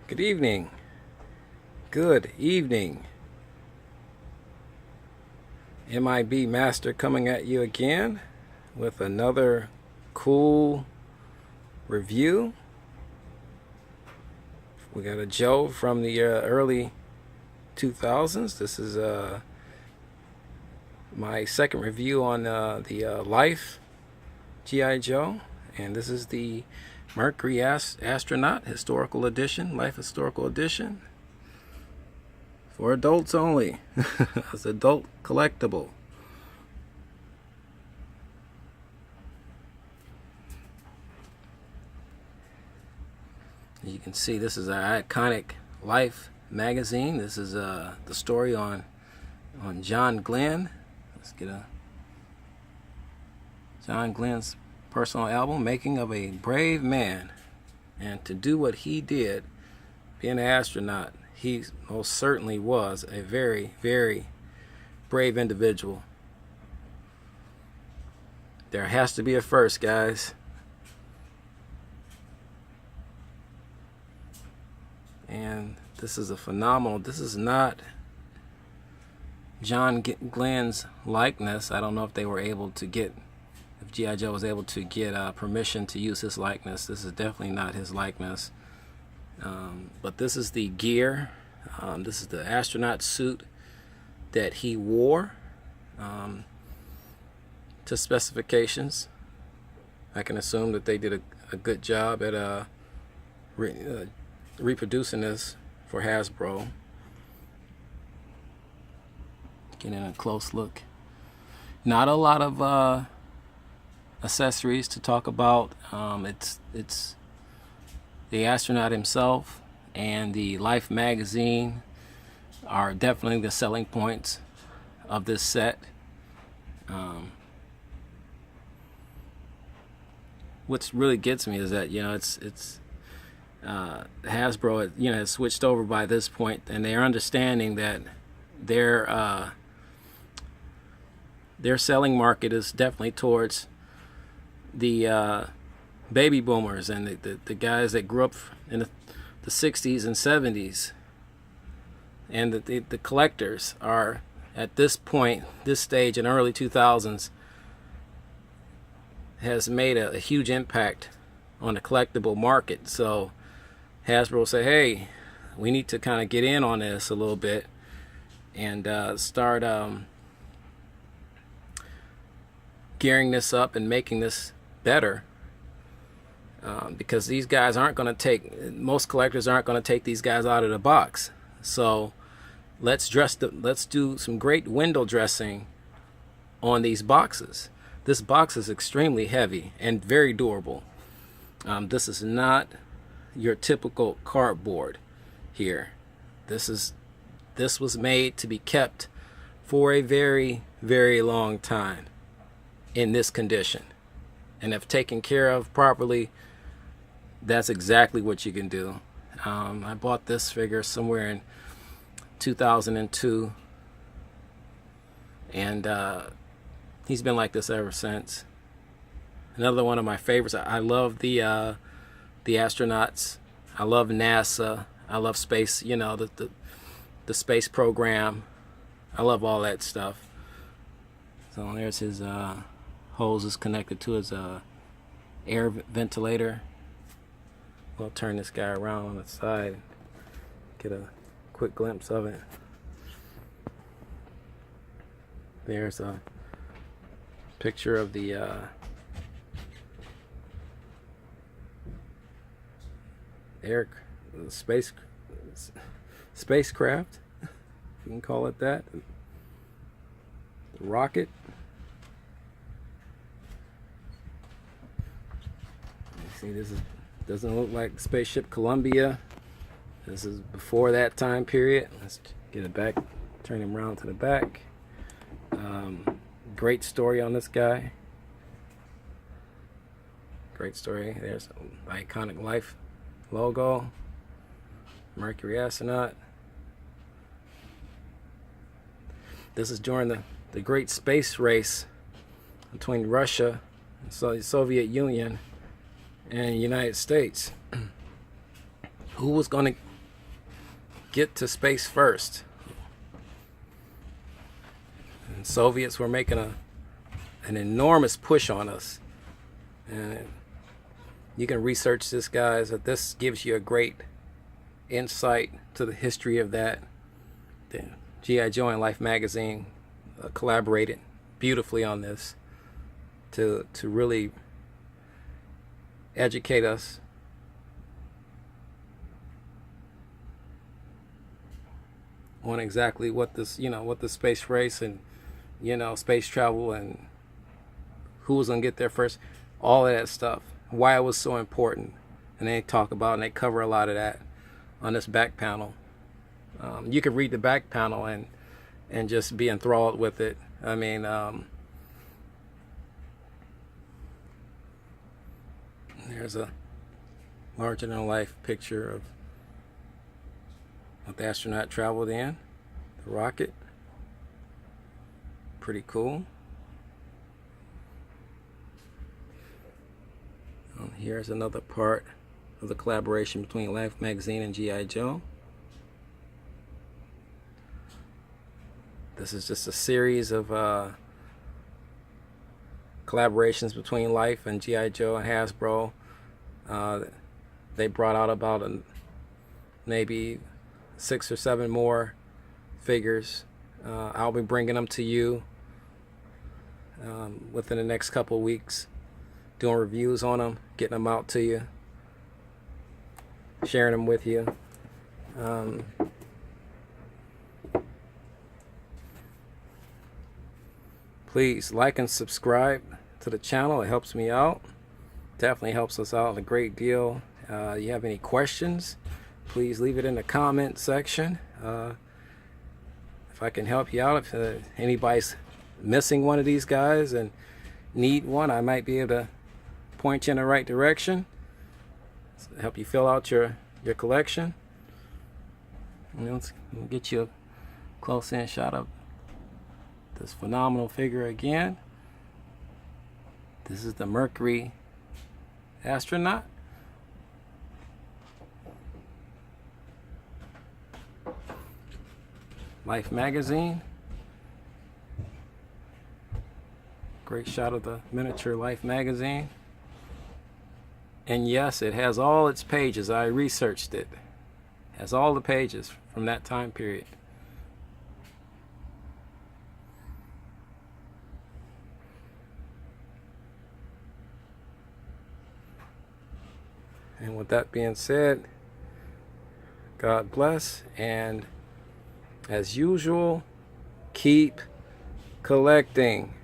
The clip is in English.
Good evening. Good evening. M.I.B Master coming at you again with another cool review. We got a Joe from the early 2000s. This is my second review on the Life Gi.Joe, and this is the Mercury Astronaut Historical Edition, Life Historical Edition, for adults only. It's adult collectible. As you can see, this is our iconic Life magazine. This is the story on John Glenn. Let's get a John Glenn's personal album, Making of a Brave Man. And to do what he did, being an astronaut, he most certainly was a very, very brave individual. There has to be a first, guys. And this is a phenomenal, this is not John Glenn's likeness. I don't know if they were able to get, if G.I. Joe was able to get permission to use his likeness. This is definitely not his likeness. But this is the gear. This is the astronaut suit that he wore to specifications. I can assume that they did a good job at reproducing this for Hasbro. Getting a close look. Not a lot of accessories to talk about. It's the astronaut himself and the Life magazine are definitely the selling points of this set. What really gets me is that, you know, it's Hasbro, you know, has switched over by this point, and they're understanding that their selling market is definitely towards the baby boomers and the guys that grew up in the 60s and 70s, and the collectors are at this point, this stage in early 2000s, has made a huge impact on the collectible market. So Hasbro say, hey, we need to kind of get in on this a little bit and start gearing this up and making this better, because these guys aren't going to take, most collectors aren't going to take these guys out of the box. So let's do some great window dressing on these boxes. This box is extremely heavy and very durable. This is not your typical cardboard here. This was made to be kept for a very, very long time in this condition, and if taken care of properly, that's exactly what you can do. I bought this figure somewhere in 2002, and he's been like this ever since. Another one of my favorites. I love the astronauts. I love NASA. I love space, you know, the space program. I love all that stuff. So there's his hoses connected to his air ventilator. We'll turn this guy around on the side, get a quick glimpse of it. There's a picture of the spacecraft, you can call it that. The rocket. You see, this doesn't look like spaceship Columbia. This is before that time period. Let's get it back, turn him around to the back. Great story on this guy. Great story. There's the iconic Life logo, Mercury Astronaut. This is during the great space race between Russia, the Soviet Union, and the United States. Who was going to get to space first. And Soviets were making an enormous push on us. And you can research this, guys. This gives you a great insight to the history of that. The G.I. Joe and Life magazine collaborated beautifully on this to really educate us on exactly what this, what the space race and, space travel and who was gonna get there first, all of that stuff, why it was so important. And they talk about and they cover a lot of that on this back panel. You can read the back panel and just be enthralled with it. I mean, there's a larger than life picture of what the astronaut traveled in, the rocket. Pretty cool. Here's another part of the collaboration between Life magazine and G.I. Joe. This is just a series of collaborations between Life and G.I. Joe and Hasbro. They brought out about maybe 6 or 7 more figures. I'll be bringing them to you within the next couple of weeks, doing reviews on them, getting them out to you, sharing them with you. Please like and subscribe to the channel. It helps me out. Definitely helps us out a great deal. You have any questions, please leave it in the comment section. If I can help you out, if anybody's missing one of these guys and need one, I might be able to point you in the right direction, help you fill out your collection. Let's get you a close-in shot of this phenomenal figure again. This is the Mercury Astronaut. Life magazine. Great shot of the miniature Life magazine. And yes, it has all its pages. I researched it. It has all the pages from that time period. And with that being said, God bless, and as usual, keep collecting.